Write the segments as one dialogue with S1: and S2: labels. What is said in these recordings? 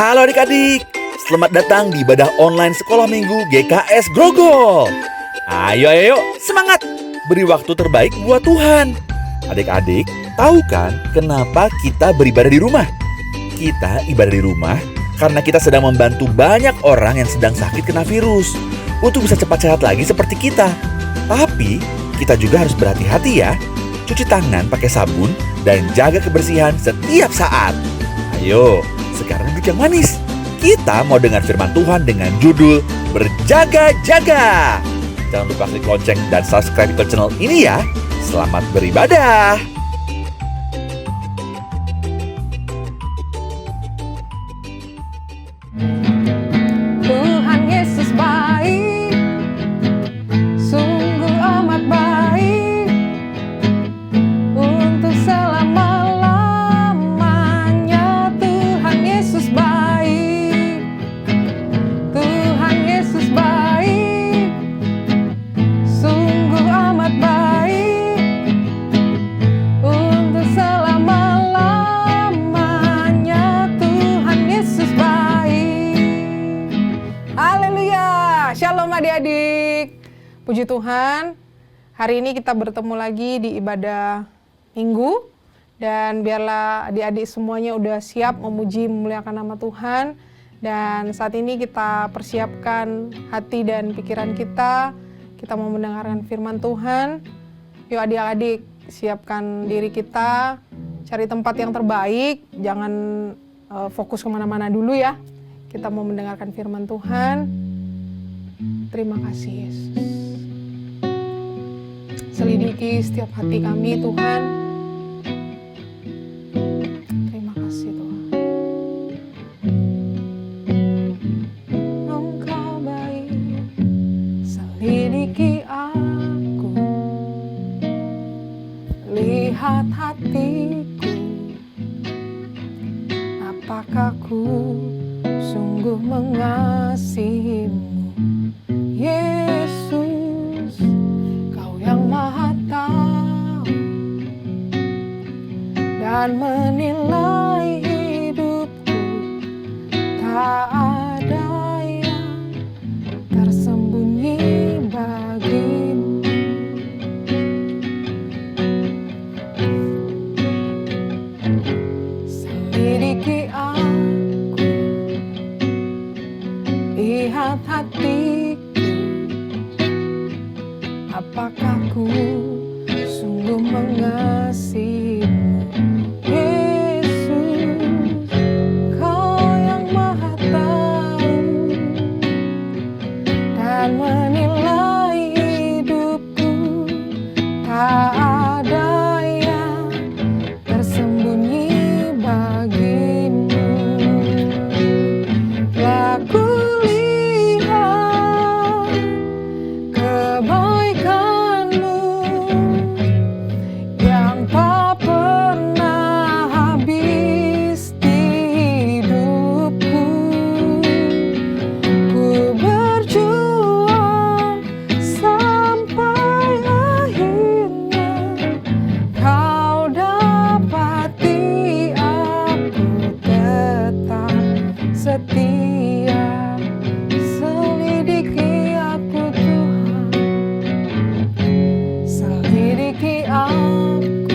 S1: Halo adik-adik, selamat datang di ibadah online sekolah minggu GKS Grogol. Ayo, semangat! Beri waktu terbaik buat Tuhan. Adik-adik, tahu kan kenapa kita beribadah di rumah? Kita ibadah di rumah karena kita sedang membantu banyak orang yang sedang sakit kena virus untuk bisa cepat sehat lagi seperti kita. Tapi, kita juga harus berhati-hati ya. Cuci tangan pakai sabun dan jaga kebersihan setiap saat. Ayo, sekarang duduk yang manis. Kita mau dengar firman Tuhan dengan judul Berjaga-jaga. Jangan lupa klik lonceng dan subscribe ke channel ini ya. Selamat beribadah.
S2: Tuhan Yesus baik, sungguh amat baik, untuk selama-lamanya. Tuhan Yesus baik, Tuhan Yesus baik, sungguh amat baik, untuk selama-lamanya. Tuhan Yesus baik. Haleluya, shalom adik-adik. Puji Tuhan, hari ini kita bertemu lagi di ibadah minggu. Dan biarlah adik-adik semuanya udah siap memuji memuliakan nama Tuhan. Dan saat ini kita persiapkan hati dan pikiran kita. Kita mau mendengarkan firman Tuhan. Yuk adik-adik, siapkan diri kita. Cari tempat yang terbaik, jangan fokus kemana-mana dulu ya. Kita mau mendengarkan firman Tuhan. Terima kasih Yesus. Selidiki setiap hati kami Tuhan. Terima kasih Tuhan. Engkau baik, selidiki aku. Lihat hatiku, apakah ku sungguh mengasihimu, Yesus, Kau yang Maha Tahu dan menilai hidupku. Tak ada yang tersembunyi bagimu. Selidiki aku, lihat hatiku, apakah ku sungguh mengasihimu, Yesus, Kau yang Maha Tahu dan menilai hidupku. Tak ada yang tersembunyi bagimu. Telah kulihat kebaikan-Mu yang tak pernah habis di hidupku. Ku berjuang sampai akhirnya Kau dapati aku tetap setia. Selidiki aku Tuhan, selidiki aku,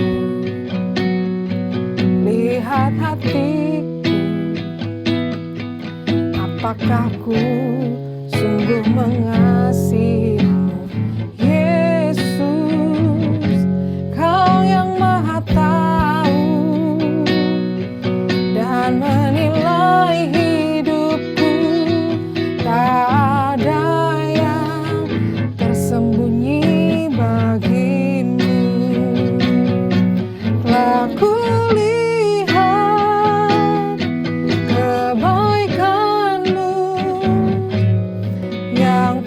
S2: lihat hatiku, apakah ku sungguh mengasihimu, Yesus, Kau yang Maha Tahu dan menilai hidupku. Tak ada yang tersembunyi bagimu. Telah kulihat kebaikan-Mu yang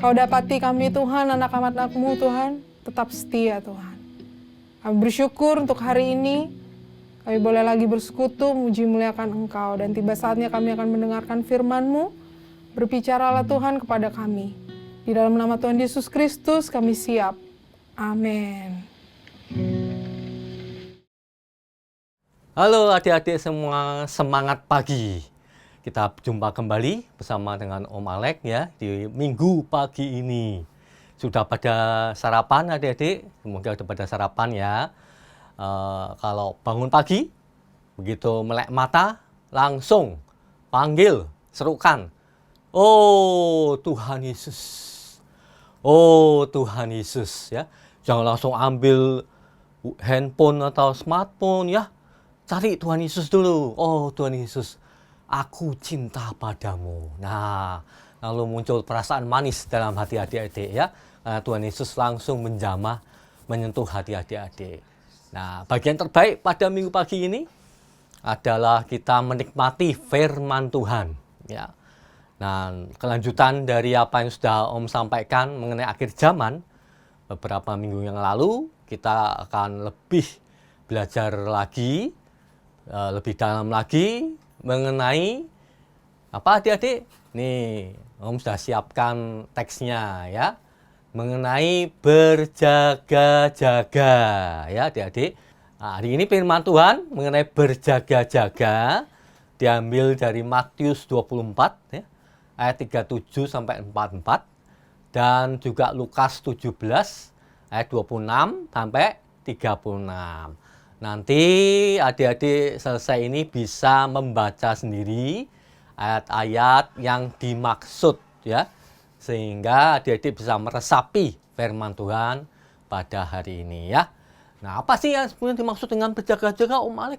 S2: Kau dapati kami Tuhan, anak-anak-Mu Tuhan, tetap setia Tuhan. Kami bersyukur untuk hari ini, kami boleh lagi bersekutu, muji muliakan Engkau. Dan tiba saatnya kami akan mendengarkan firman-Mu, berbicaralah Tuhan kepada kami. Di dalam nama Tuhan Yesus Kristus kami siap. Amin.
S3: Halo adik-adik semua, semangat pagi. Kita jumpa kembali bersama dengan Om Alek ya di minggu pagi ini. Sudah pada sarapan adik-adik? Semoga sudah pada sarapan ya. Kalau bangun pagi, begitu melek mata, langsung panggil, serukan. Oh Tuhan Yesus. Oh Tuhan Yesus ya. Jangan langsung ambil handphone atau smartphone ya. Cari Tuhan Yesus dulu. Oh Tuhan Yesus, aku cinta padamu. Nah, lalu muncul perasaan manis dalam hati adik-adik ya. Tuhan Yesus langsung menjamah, menyentuh hati adik-adik. Nah, bagian terbaik pada minggu pagi ini adalah kita menikmati firman Tuhan. Ya. Nah, kelanjutan dari apa yang sudah Om sampaikan mengenai akhir zaman, beberapa minggu yang lalu kita akan lebih belajar lagi, lebih dalam lagi mengenai apa adik-adik? Nih, Om sudah siapkan teksnya ya. Mengenai berjaga-jaga ya adik-adik. Nah, hari ini firman Tuhan mengenai berjaga-jaga diambil dari Matius 24 ya, ayat 37 sampai 44 dan juga Lukas 17 ayat 26 sampai 36. Nanti adik-adik selesai ini bisa membaca sendiri ayat-ayat yang dimaksud ya. Sehingga adik-adik bisa meresapi firman Tuhan pada hari ini ya. Nah, apa sih yang sebenarnya dimaksud dengan berjaga-jaga Om Alek?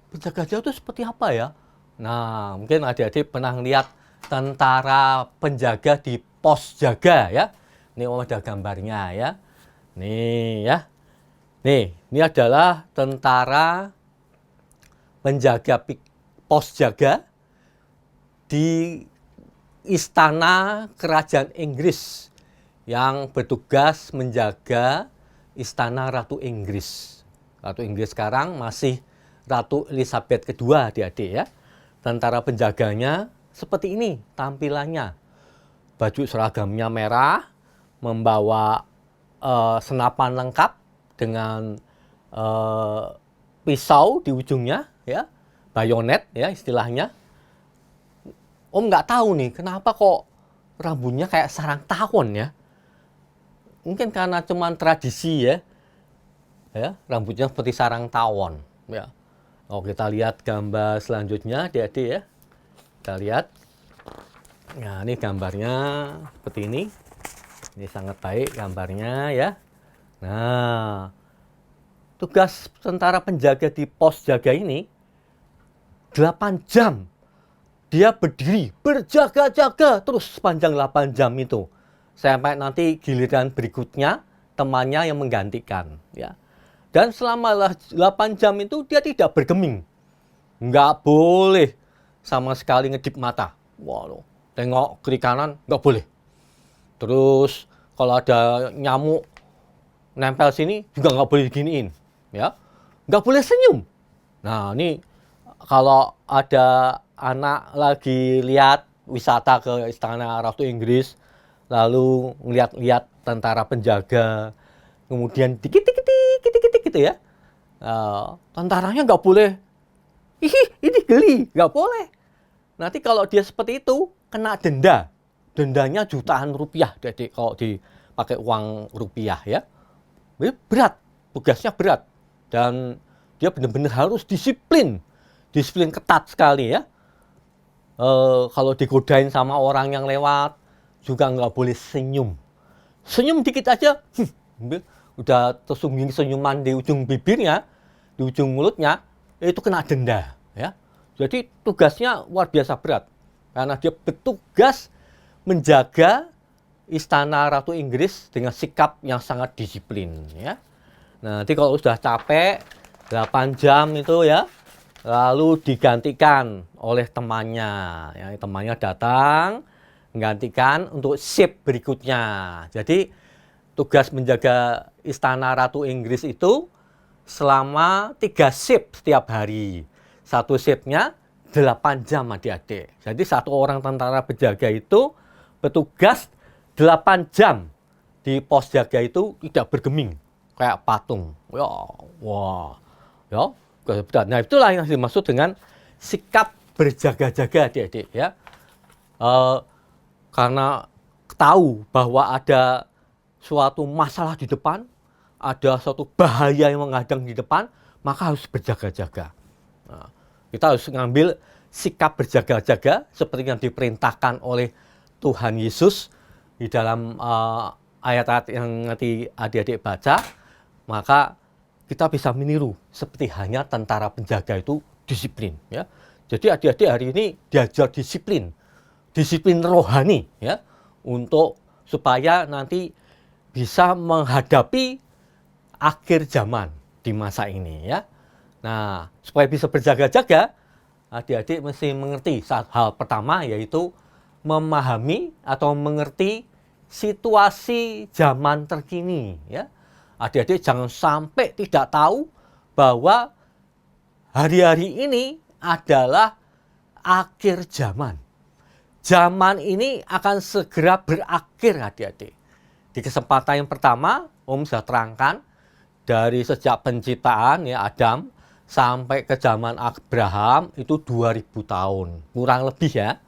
S3: Berjaga-jaga itu seperti apa ya? Nah, mungkin adik-adik pernah lihat tentara penjaga di pos jaga ya. Ini Om ada gambarnya ya. Nih ya. Nih, ini adalah tentara penjaga pos jaga di istana kerajaan Inggris yang bertugas menjaga istana Ratu Inggris. Ratu Inggris sekarang masih Ratu Elizabeth II, adik-adik ya. Tentara penjaganya seperti ini tampilannya. Baju seragamnya merah, membawa senapan lengkap dengan pisau di ujungnya ya, bayonet ya istilahnya. Om nggak tahu nih kenapa kok rambutnya kayak sarang tawon ya. Mungkin karena cuman tradisi ya, rambutnya seperti sarang tawon ya. Oh, kita lihat gambar selanjutnya adik-adik ya. Kita lihat. Nah, ini gambarnya seperti ini. Ini sangat baik gambarnya ya. Nah, tugas tentara penjaga di pos jaga ini 8 jam. Dia berdiri, berjaga-jaga terus sepanjang 8 jam itu. Sampai nanti giliran berikutnya temannya yang menggantikan. Ya. Dan selama 8 jam itu dia tidak bergeming. Nggak boleh sama sekali ngedip mata. Waduh, tengok kiri kanan nggak boleh. Terus kalau ada nyamuk nempel sini juga nggak boleh diginiin, ya, nggak boleh senyum. Nah ini kalau ada anak lagi lihat wisata ke istana Ratu Inggris, lalu ngeliat-liat tentara penjaga, kemudian dikit gitu ya, tentaranya nggak boleh, ini geli, nggak boleh. Nanti kalau dia seperti itu kena denda, dendanya jutaan rupiah, jadi kalau dipakai uang rupiah ya. Berat, tugasnya berat, dan dia benar-benar harus disiplin ketat sekali ya. Kalau digodain sama orang yang lewat juga nggak boleh senyum dikit aja, udah tersungging senyuman di ujung bibirnya, di ujung mulutnya, itu kena denda ya. Jadi tugasnya luar biasa berat karena dia bertugas menjaga istana Ratu Inggris dengan sikap yang sangat disiplin ya. Nah, nanti kalau sudah capek 8 jam itu ya, lalu digantikan oleh temannya. Ya, temannya datang, menggantikan untuk shift berikutnya. Jadi tugas menjaga istana Ratu Inggris itu selama 3 shift setiap hari. Satu shiftnya 8 jam adik-adik. Jadi satu orang tentara penjaga itu bertugas 8 jam di pos jaga itu tidak bergeming kayak patung. Ya, wah. Ya, kebetulan. Nah, itulah yang dimaksud dengan sikap berjaga-jaga adik-adik ya. Karena tahu bahwa ada suatu masalah di depan, ada suatu bahaya yang menghadang di depan, maka harus berjaga-jaga. Nah, kita harus mengambil sikap berjaga-jaga seperti yang diperintahkan oleh Tuhan Yesus di dalam ayat-ayat yang nanti adik-adik baca, maka kita bisa meniru seperti hanya tentara penjaga itu disiplin. Ya. Jadi adik-adik hari ini diajar disiplin rohani ya, untuk supaya nanti bisa menghadapi akhir zaman di masa ini ya. Nah, supaya bisa berjaga-jaga, adik-adik mesti mengerti hal pertama yaitu memahami atau mengerti situasi zaman terkini ya. Adik-adik jangan sampai tidak tahu bahwa hari-hari ini adalah akhir zaman. Zaman ini akan segera berakhir adik-adik. Di kesempatan yang pertama, Om sudah terangkan dari sejak penciptaan ya Adam sampai ke zaman Abraham itu 2000 tahun, kurang lebih ya.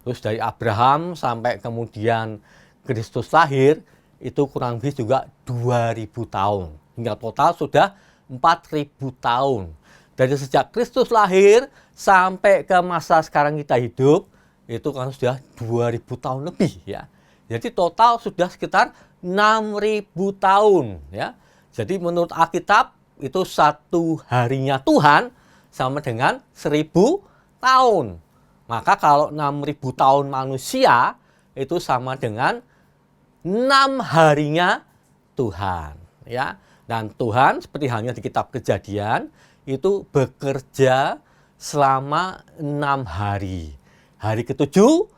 S3: Terus dari Abraham sampai kemudian Kristus lahir itu kurang lebih juga 2000 tahun. Hingga total sudah 4000 tahun. Dari sejak Kristus lahir sampai ke masa sekarang kita hidup itu kan sudah 2000 tahun lebih ya. Jadi total sudah sekitar 6000 tahun ya. Jadi menurut Alkitab itu satu harinya Tuhan sama dengan 1000 tahun. Maka kalau 6000 tahun manusia itu sama dengan 6 harinya Tuhan ya. Dan Tuhan seperti halnya di kitab Kejadian itu bekerja selama 6 hari. Hari ketujuh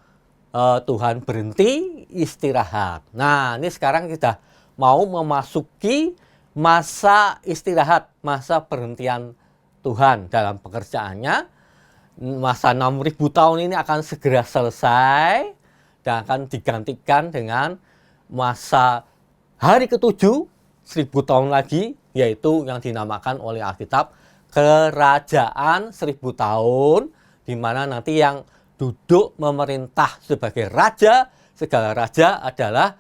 S3: Tuhan berhenti istirahat. Nah, ini sekarang kita mau memasuki masa istirahat, masa perhentian Tuhan dalam pekerjaannya. Masa 6000 tahun ini akan segera selesai dan akan digantikan dengan masa hari ketujuh 1000 tahun lagi, yaitu yang dinamakan oleh Alkitab kerajaan 1000 tahun, di mana nanti yang duduk memerintah sebagai raja, segala raja adalah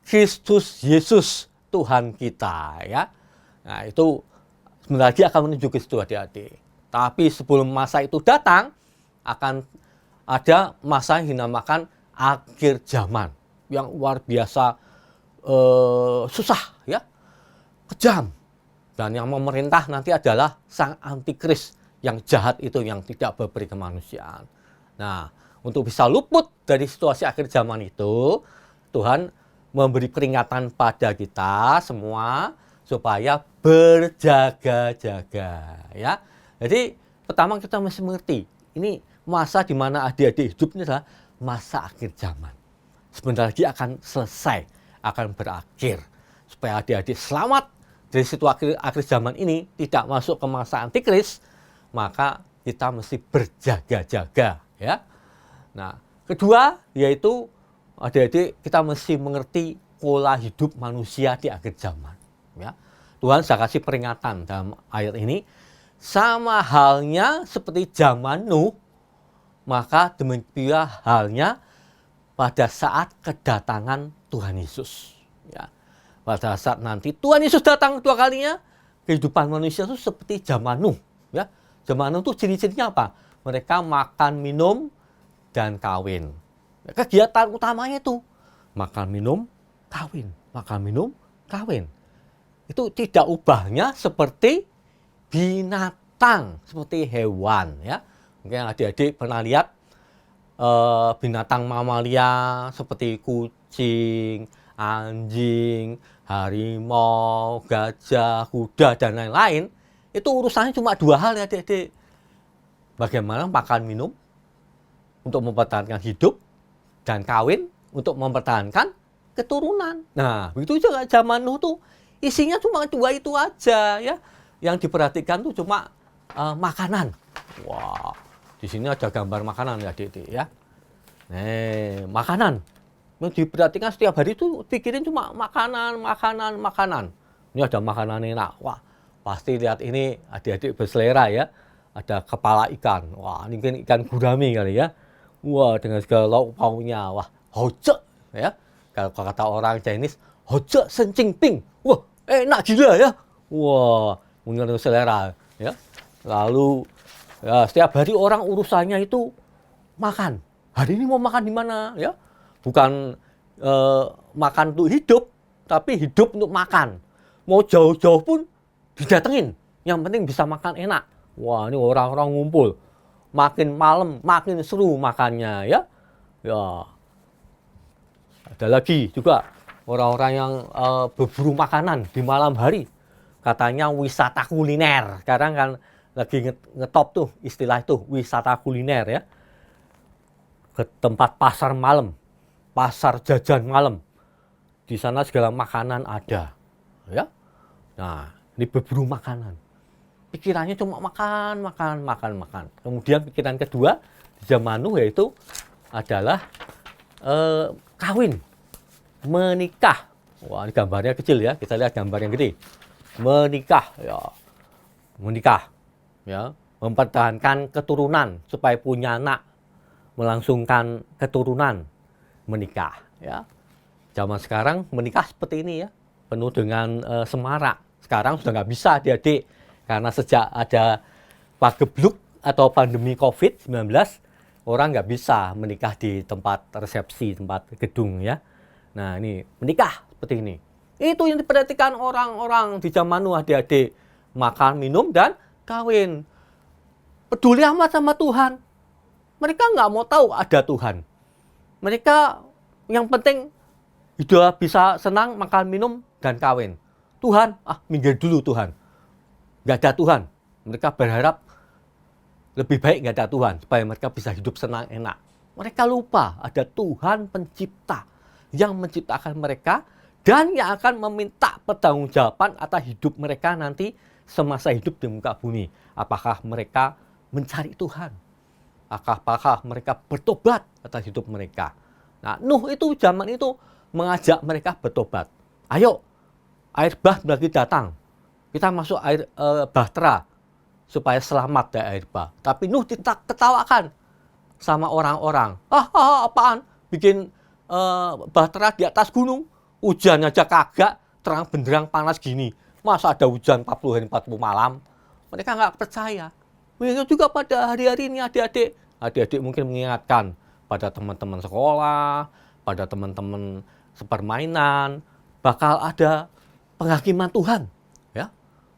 S3: Kristus Yesus Tuhan kita ya. Nah, itu sebentar lagi akan menuju ke situ adik-adik. Tapi sebelum masa itu datang, akan ada masa yang dinamakan akhir zaman yang luar biasa susah ya, kejam. Dan yang memerintah nanti adalah sang antikris yang jahat itu, yang tidak berberi kemanusiaan. Nah, untuk bisa luput dari situasi akhir zaman itu, Tuhan memberi peringatan pada kita semua supaya berjaga-jaga ya. Jadi pertama kita mesti mengerti, ini masa di mana adik-adik hidup ini adalah masa akhir zaman. Sebentar lagi akan selesai, akan berakhir. Supaya adik-adik selamat dari situasi akhir zaman ini, tidak masuk ke masa antikris, maka kita mesti berjaga-jaga ya. Nah, kedua yaitu adik-adik kita mesti mengerti pola hidup manusia di akhir zaman ya. Tuhan sudah kasih peringatan dalam ayat ini, sama halnya seperti zaman Nuh, maka demikian halnya pada saat kedatangan Tuhan Yesus ya. Pada saat nanti Tuhan Yesus datang kedua kalinya, kehidupan manusia itu seperti zaman Nuh ya. Zaman Nuh itu ciri-cirinya apa? Mereka makan, minum, dan kawin. Kegiatan utamanya itu makan, minum, kawin, makan, minum, kawin. Itu tidak ubahnya seperti binatang, seperti hewan ya. Mungkin adik-adik pernah lihat binatang mamalia seperti kucing, anjing, harimau, gajah, kuda, dan lain-lain. Itu urusannya cuma 2 hal ya adik-adik. Bagaimana makan minum untuk mempertahankan hidup, dan kawin untuk mempertahankan keturunan. Nah, begitu juga zaman Nuh tuh isinya cuma dua itu aja ya. Yang diperhatikan tuh cuma makanan. Wah, di sini ada gambar makanan ya, Adik-adik ya. Makanan. Yang diperhatikan setiap hari itu pikirin cuma makanan. Ini ada makanan enak. Wah, pasti lihat ini adik-adik berselera ya. Ada kepala ikan. Wah, ini mungkin ikan gurame kali ya. Wah, dengan segala lauk pauknya. Wah, hoce ya. Kalau kata orang Chinese, hoce sencing ping. Wah, enak gila ya. Wah, menurut selera ya. Lalu ya, setiap hari orang urusannya itu makan. Hari ini mau makan di mana ya? Bukan makan untuk hidup, tapi hidup untuk makan. Mau jauh-jauh pun didatengin. Yang penting bisa makan enak. Wah, ini orang-orang ngumpul. Makin malam, makin seru makannya ya. Ya. Ada lagi juga orang-orang yang berburu makanan di malam hari. Katanya wisata kuliner. Sekarang kan lagi ngetop tuh istilah itu, wisata kuliner ya. Ke tempat pasar malam, pasar jajan malam. Di sana segala makanan ada. Ya. Nah, ini berburu makanan. Pikirannya cuma makan. Kemudian pikiran kedua di zaman Nuh yaitu adalah kawin, menikah. Wah, ini gambarnya kecil ya. Kita lihat gambar yang gede. Menikah, ya, mempertahankan keturunan supaya punya anak, melangsungkan keturunan, menikah. Ya, zaman sekarang menikah seperti ini ya, penuh dengan semarak. Sekarang sudah nggak bisa adik-adik. Karena sejak ada pagebluk atau pandemi COVID-19, orang nggak bisa menikah di tempat resepsi, tempat gedung ya. Nah ini menikah seperti ini. Itu yang diperhatikan orang-orang di zaman Nuh, adik-adik. Makan, minum, dan kawin. Peduli amat sama Tuhan. Mereka nggak mau tahu ada Tuhan. Mereka yang penting hidup bisa senang, makan, minum, dan kawin. Tuhan, minggir dulu Tuhan. Nggak ada Tuhan. Mereka berharap lebih baik nggak ada Tuhan supaya mereka bisa hidup senang enak. Mereka lupa ada Tuhan pencipta yang menciptakan mereka dan yang akan meminta pertanggungjawaban atas hidup mereka nanti semasa hidup di muka bumi. Apakah mereka mencari Tuhan? Apakah mereka bertobat atas hidup mereka? Nah, Nuh itu zaman itu mengajak mereka bertobat. Ayo, air bah lagi datang. Kita masuk air bahtera supaya selamat dari air bah. Tapi Nuh diketawakan sama orang-orang. Apaan? Bikin bahtera di atas gunung. Hujan aja kagak, terang benderang panas gini. Masa ada hujan 40 hari 40 malam? Mereka nggak percaya. Begitu juga pada hari-hari ini adik-adik. Adik-adik mungkin mengingatkan pada teman-teman sekolah, pada teman-teman sepermainan, bakal ada penghakiman Tuhan.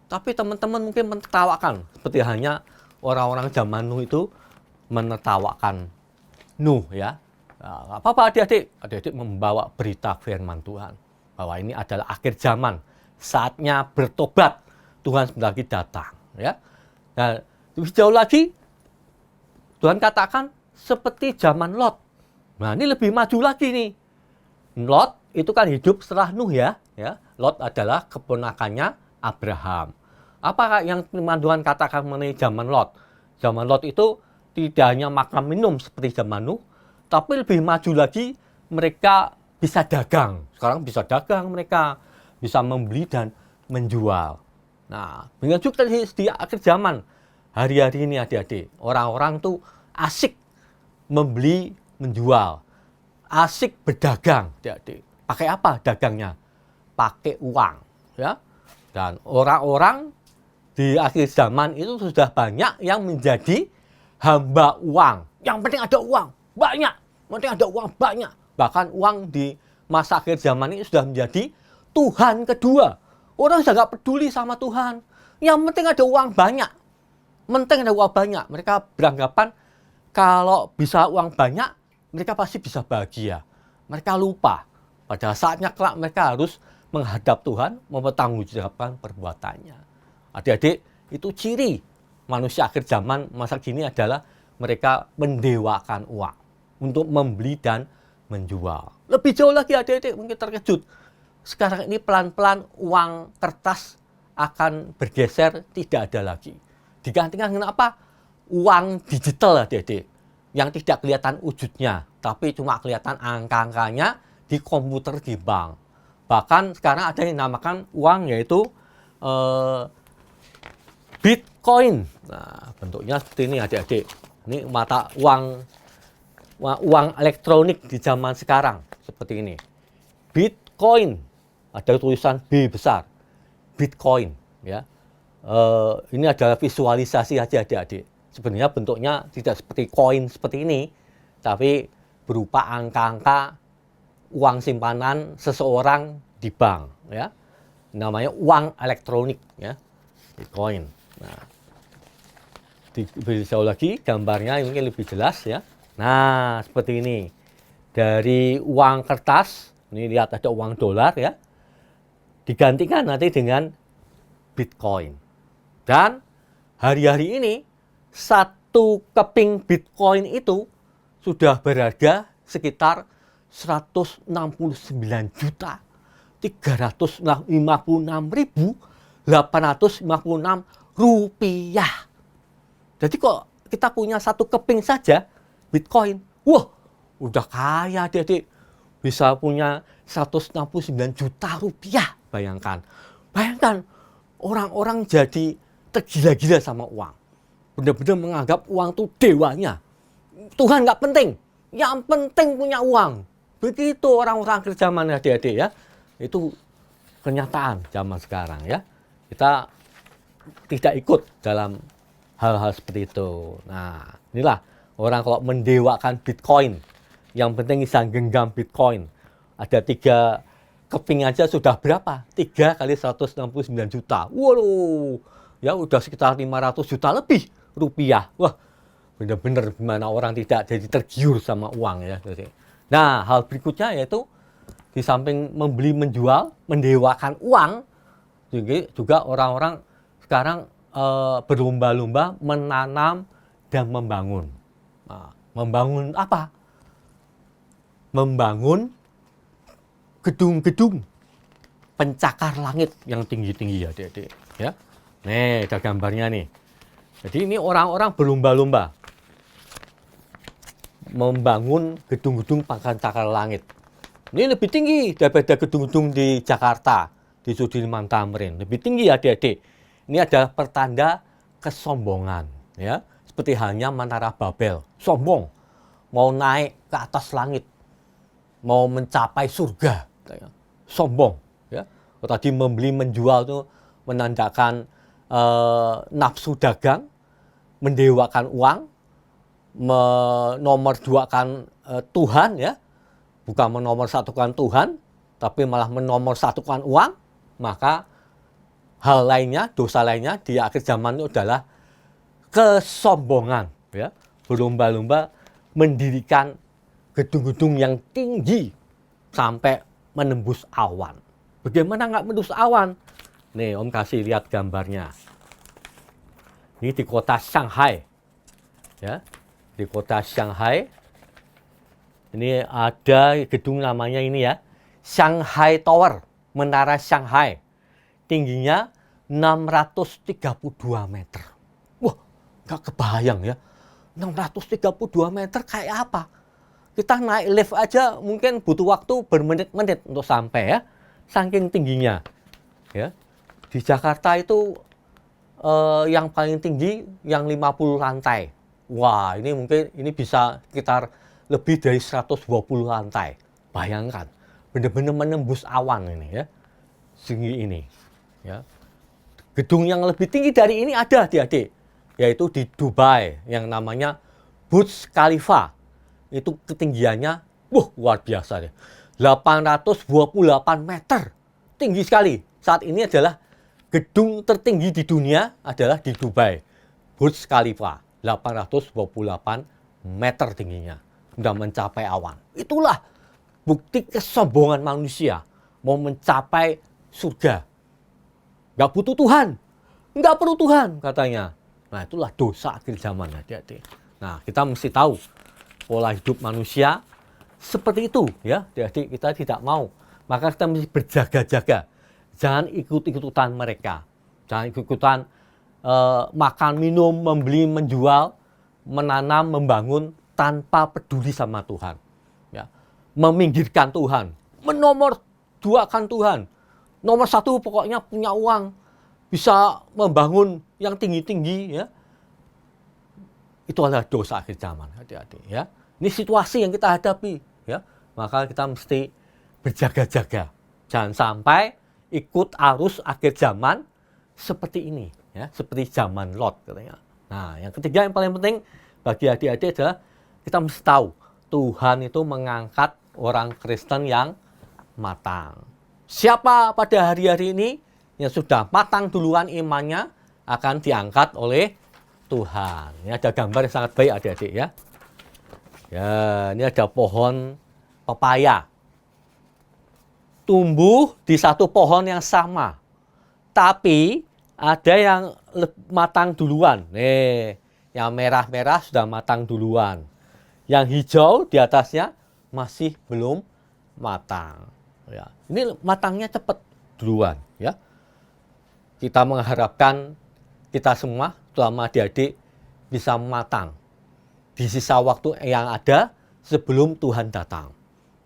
S3: Tapi teman-teman mungkin menertawakan. Seperti hanya orang-orang zaman Nuh itu menertawakan Nuh ya. Nah, apa-apa adik-adik. Adik-adik membawa berita firman Tuhan. Bahwa ini adalah akhir zaman. Saatnya bertobat. Tuhan sebentar lagi datang. Ya. Nah, lebih jauh lagi. Tuhan katakan seperti zaman Lot. Nah ini lebih maju lagi nih. Lot itu kan hidup setelah Nuh ya. Lot adalah keponakannya Abraham. Apa yang Tuhan katakan mengenai zaman Lot? Zaman Lot itu tidak hanya makan minum seperti zaman Nuh, tapi lebih maju lagi mereka bisa dagang. Sekarang bisa dagang mereka, bisa membeli dan menjual. Nah, dengan juga di akhir zaman, hari-hari ini adik-adik, orang-orang tuh asik membeli, menjual, asik berdagang, adik-adik. Pakai apa dagangnya? Pakai uang, ya. Dan orang-orang di akhir zaman itu sudah banyak yang menjadi hamba uang. Yang penting ada uang, banyak. Penting ada uang banyak. Bahkan uang di masa akhir zaman ini sudah menjadi Tuhan kedua. Orang sudah nggak peduli sama Tuhan. Yang penting ada uang banyak. Penting ada uang banyak. Mereka beranggapan kalau bisa uang banyak, mereka pasti bisa bahagia. Mereka lupa. Pada saatnya kelak mereka harus menghadap Tuhan, mempertanggungjawabkan perbuatannya. Adik-adik, itu ciri manusia akhir zaman masa kini adalah mereka mendewakan uang untuk membeli dan menjual. Lebih jauh lagi adik-adik mungkin terkejut. Sekarang ini pelan-pelan uang kertas akan bergeser, tidak ada lagi. Digantikan dengan apa? Uang digital adik-adik. Yang tidak kelihatan wujudnya, tapi cuma kelihatan angka-angkanya di komputer di bank. Bahkan sekarang ada yang dinamakan uang yaitu Bitcoin. Nah, bentuknya seperti ini adik-adik. Ini mata uang elektronik di zaman sekarang seperti ini. Bitcoin, ada tulisan B besar, Bitcoin, ya. Ini adalah visualisasi aja adik-adik. Sebenarnya bentuknya tidak seperti koin seperti ini, tapi berupa angka-angka uang simpanan seseorang di bank, ya. Namanya uang elektronik, ya, Bitcoin. Nah, lebih jauh lagi gambarnya mungkin lebih jelas, ya. Nah, seperti ini. Dari uang kertas, ini lihat ada uang dolar, ya. Digantikan nanti dengan Bitcoin. Dan hari-hari ini satu keping Bitcoin itu sudah berharga sekitar 199.356.856 rupiah. Jadi kok kita punya satu keping saja Bitcoin, wah, udah kaya adik-adik. Bisa punya 169 juta rupiah, bayangkan. Bayangkan, orang-orang jadi tergila-gila sama uang. Benar-benar menganggap uang itu dewanya. Tuhan nggak penting, yang penting punya uang. Begitu orang-orang akhir zaman adik-adik, ya. Itu kenyataan zaman sekarang, ya. Kita tidak ikut dalam hal-hal seperti itu. Nah, inilah orang kalau mendewakan Bitcoin, yang penting bisa genggam Bitcoin. Ada 3 keping aja sudah berapa? 3 kali 169 juta. Waduh, ya udah sekitar 500 juta lebih rupiah. Wah, benar-benar gimana orang tidak jadi tergiur sama uang, ya. Nah, hal berikutnya yaitu di samping membeli menjual, mendewakan uang, juga orang-orang sekarang berlomba-lomba menanam dan membangun. Nah, membangun apa? Membangun gedung-gedung pencakar langit yang tinggi-tinggi ya, adik-adik. Ya, nih ada gambarnya nih. Jadi ini orang-orang berlomba-lomba membangun gedung-gedung pencakar langit. Ini lebih tinggi daripada gedung-gedung di Jakarta, di Sudirman Tamrin. Lebih tinggi adik-adik. Ini adalah pertanda kesombongan, ya. Seperti halnya Menara Babel, sombong, mau naik ke atas langit, mau mencapai surga, sombong, ya. Tadi membeli menjual itu menandakan nafsu dagang, mendewakan uang, menomorsatukan Tuhan, ya, bukan menomorsatukan Tuhan, tapi malah menomorsatukan uang. Maka hal lainnya, dosa lainnya di akhir zaman itu adalah kesombongan, ya, berlomba-lomba mendirikan gedung-gedung yang tinggi sampai menembus awan. Bagaimana nggak menembus awan? Nih, Om kasih lihat gambarnya. Ini di kota Shanghai, ya, di kota Shanghai. Ini ada gedung namanya ini, ya, Shanghai Tower, Menara Shanghai. Tingginya 632 meter. Wah, nggak kebayang, ya. 632 meter kayak apa? Kita naik lift aja mungkin butuh waktu bermenit-menit untuk sampai, ya. Saking tingginya, ya. Di Jakarta itu yang paling tinggi yang 50 lantai. Wah, ini mungkin ini bisa sekitar lebih dari 120 lantai. Bayangkan, benar-benar menembus awan ini, ya. Tinggi ini, ya. Gedung yang lebih tinggi dari ini ada adik-adik, yaitu di Dubai yang namanya Burj Khalifa. Itu ketinggiannya, luar biasa deh. 828 meter, tinggi sekali. Saat ini adalah gedung tertinggi di dunia adalah di Dubai, Burj Khalifa, 828 meter tingginya, sudah mencapai awan. Itulah bukti kesombongan manusia, mau mencapai surga. Nggak butuh Tuhan, nggak perlu Tuhan katanya. Nah, itulah dosa akhir zaman, hati-hati. Nah, kita mesti tahu pola hidup manusia seperti itu ya. Jadi kita tidak mau. Maka kita mesti berjaga-jaga. Jangan ikut-ikutan mereka. Jangan ikut-ikutan makan, minum, membeli, menjual, menanam, membangun tanpa peduli sama Tuhan. Ya. Meminggirkan Tuhan, menomor duakan Tuhan. Nomor satu pokoknya punya uang, bisa membangun yang tinggi-tinggi ya. Itu adalah dosa akhir zaman, hati-hati ya. Ini situasi yang kita hadapi ya. Maka kita mesti berjaga-jaga. Jangan sampai ikut arus akhir zaman seperti ini ya, seperti zaman Lot katanya. Nah, yang ketiga yang paling penting bagi adik-adik adalah kita mesti tahu Tuhan itu mengangkat orang Kristen yang matang. Siapa pada hari-hari ini yang sudah matang duluan imannya akan diangkat oleh Tuhan. Ini ada gambar yang sangat baik adik-adik ya. Ya, ini ada pohon pepaya. Tumbuh di satu pohon yang sama. Tapi ada yang matang duluan. Nih, yang merah-merah sudah matang duluan. Yang hijau di atasnya masih belum matang. Ya, ini matangnya cepat duluan. Ya, kita mengharapkan kita semua, terutama adik-adik, bisa matang di sisa waktu yang ada sebelum Tuhan datang.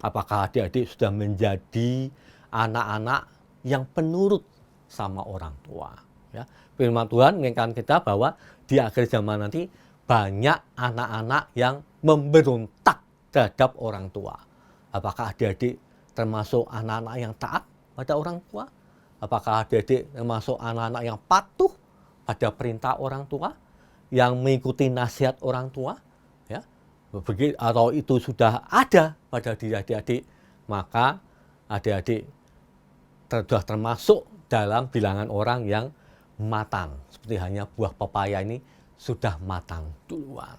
S3: Apakah adik-adik sudah menjadi anak-anak yang penurut sama orang tua? Ya, firman Tuhan mengingatkan kita bahwa di akhir zaman nanti banyak anak-anak yang memberontak terhadap orang tua. Apakah adik-adik termasuk anak-anak yang taat pada orang tua? Apakah adik-adik termasuk anak-anak yang patuh pada perintah orang tua, yang mengikuti nasihat orang tua? Ya, begitu, atau itu sudah ada pada diri adik-adik, maka adik-adik sudah termasuk dalam bilangan orang yang matang. Seperti hanya buah pepaya ini sudah matang duluan.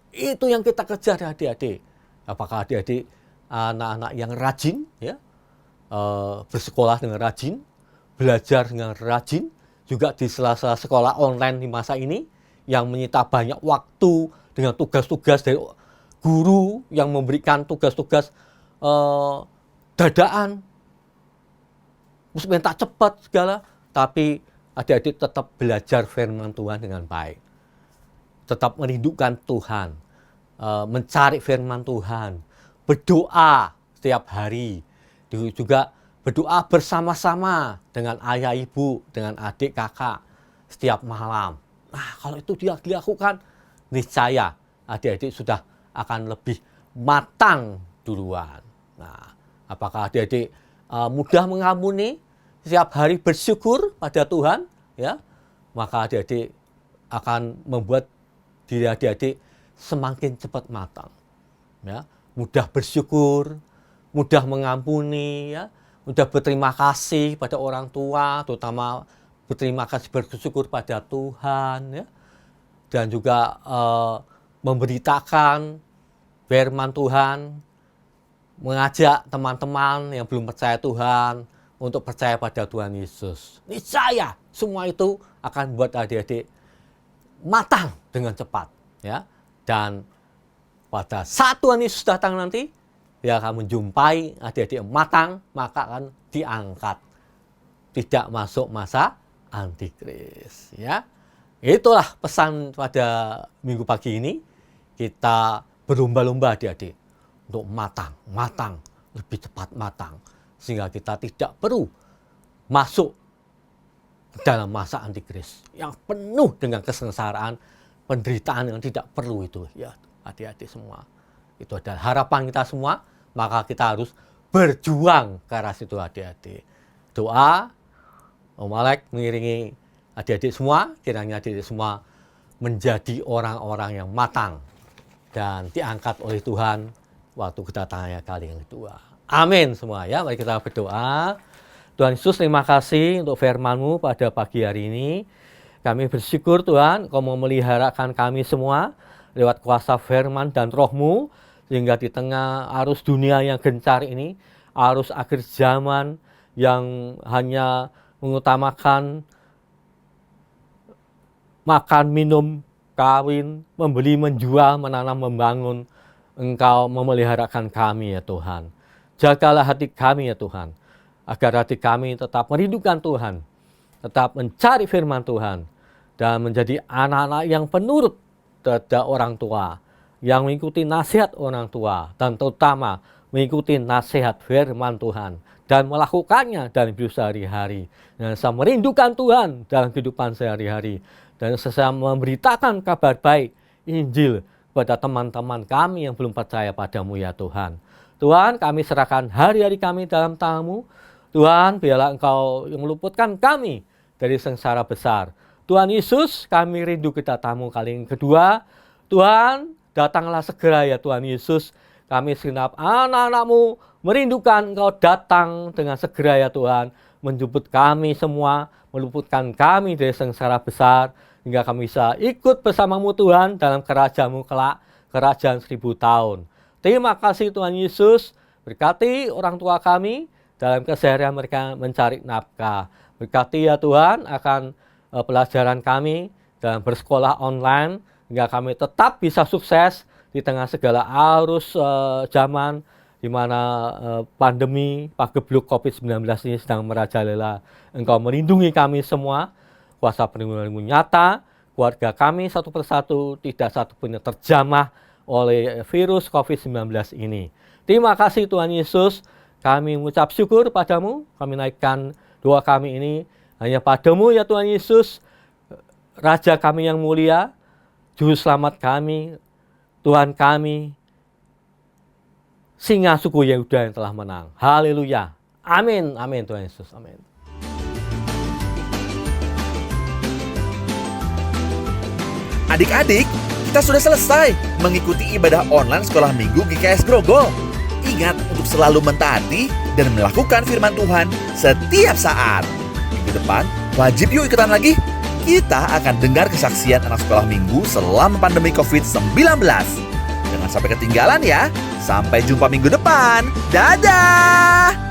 S3: Itu yang kita kejar adik-adik. Apakah adik-adik anak-anak yang rajin, ya, bersekolah dengan rajin, belajar dengan rajin, juga di sela-sela sekolah online di masa ini, yang menyita banyak waktu dengan tugas-tugas dari guru yang memberikan tugas-tugas dadaan, mesti minta cepat segala, tapi adik-adik tetap belajar firman Tuhan dengan baik. Tetap merindukan Tuhan, mencari firman Tuhan, berdoa setiap hari, juga berdoa bersama-sama dengan ayah ibu, dengan adik kakak setiap malam. Nah, kalau itu dia dilakukan, niscaya adik-adik sudah akan lebih matang duluan. Nah, apakah adik-adik mudah mengampuni, setiap hari bersyukur pada Tuhan, ya, maka adik-adik akan membuat diri adik-adik semakin cepat matang. Ya, mudah bersyukur, mudah mengampuni, ya, mudah berterima kasih pada orang tua, terutama berterima kasih bersyukur pada Tuhan, ya, dan juga memberitakan firman Tuhan, mengajak teman-teman yang belum percaya Tuhan untuk percaya pada Tuhan Yesus. Niscaya semua itu akan membuat adik-adik matang dengan cepat, ya. Dan pada saat Tuhan Yesus datang nanti, dia akan menjumpai adik-adik yang matang, maka akan diangkat. Tidak masuk masa antikris, ya. Itulah pesan pada minggu pagi ini. Kita berlomba-lomba adik-adik untuk matang, lebih cepat matang. Sehingga kita tidak perlu masuk dalam masa antikris yang penuh dengan kesengsaraan, penderitaan yang tidak perlu itu, ya adik-adik semua. Itu adalah harapan kita semua, maka kita harus berjuang ke arah situ adik-adik. Doa, Om Alek mengiringi adik-adik semua, kiranya adik-adik semua menjadi orang-orang yang matang dan diangkat oleh Tuhan waktu kedatangannya kali yang kedua. Amin semua ya. Mari kita berdoa. Tuhan Yesus, terima kasih untuk firman-Mu pada pagi hari ini. Kami bersyukur Tuhan, Kau mau meliharakan kami semua lewat kuasa firman dan Roh-Mu, sehingga di tengah arus dunia yang gencar ini, arus akhir zaman yang hanya mengutamakan makan, minum, kawin, membeli, menjual, menanam, membangun, Engkau memeliharakan kami ya Tuhan. Jagalah hati kami ya Tuhan, agar hati kami tetap merindukan Tuhan, tetap mencari firman Tuhan, dan menjadi anak-anak yang penurut terhadap orang tua, yang mengikuti nasihat orang tua, dan terutama mengikuti nasihat firman Tuhan, dan melakukannya dalam hidup sehari-hari. Dan saya merindukan Tuhan dalam kehidupan sehari-hari, dan saya memberitakan kabar baik, Injil, kepada teman-teman kami yang belum percaya padamu ya Tuhan. Tuhan, kami serahkan hari-hari kami dalam tangan-Mu. Tuhan, biarlah Engkau yang meluputkan kami dari sengsara besar. Tuhan Yesus, kami rindu kedatangan-Mu kali yang kedua. Tuhan, datanglah segera ya Tuhan Yesus. Kami segenap anak-anak-Mu merindukan Engkau datang dengan segera ya Tuhan. Menjemput kami semua, meluputkan kami dari sengsara besar, hingga kami bisa ikut bersama-Mu Tuhan dalam kerajaan-Mu kelak, kerajaan 1000 tahun. Terima kasih Tuhan Yesus, berkati orang tua kami dalam keseharian mereka mencari nafkah. Berkati ya Tuhan akan pelajaran kami dalam bersekolah online, hingga kami tetap bisa sukses di tengah segala arus zaman di mana pandemi pagebluk COVID-19 ini sedang merajalela. Engkau melindungi kami semua, kuasa perlindungan-Mu nyata, keluarga kami satu persatu tidak satu pun yang terjamah oleh virus COVID-19 ini. Terima kasih Tuhan Yesus, kami mengucap syukur padamu, kami naikkan doa kami ini hanya padamu ya Tuhan Yesus, Raja kami yang mulia, Juru Selamat kami, Tuhan kami, Singa suku Yehuda yang telah menang. Haleluya. Amin. Amin Tuhan Yesus. Amin.
S1: Adik-adik, kita sudah selesai mengikuti ibadah online sekolah minggu GKS Grogol. Ingat untuk selalu mentaati dan melakukan firman Tuhan setiap saat. Minggu depan, wajib yuk ikutan lagi. Kita akan dengar kesaksian anak sekolah minggu selama pandemi COVID-19. Jangan sampai ketinggalan ya. Sampai jumpa minggu depan. Dadah!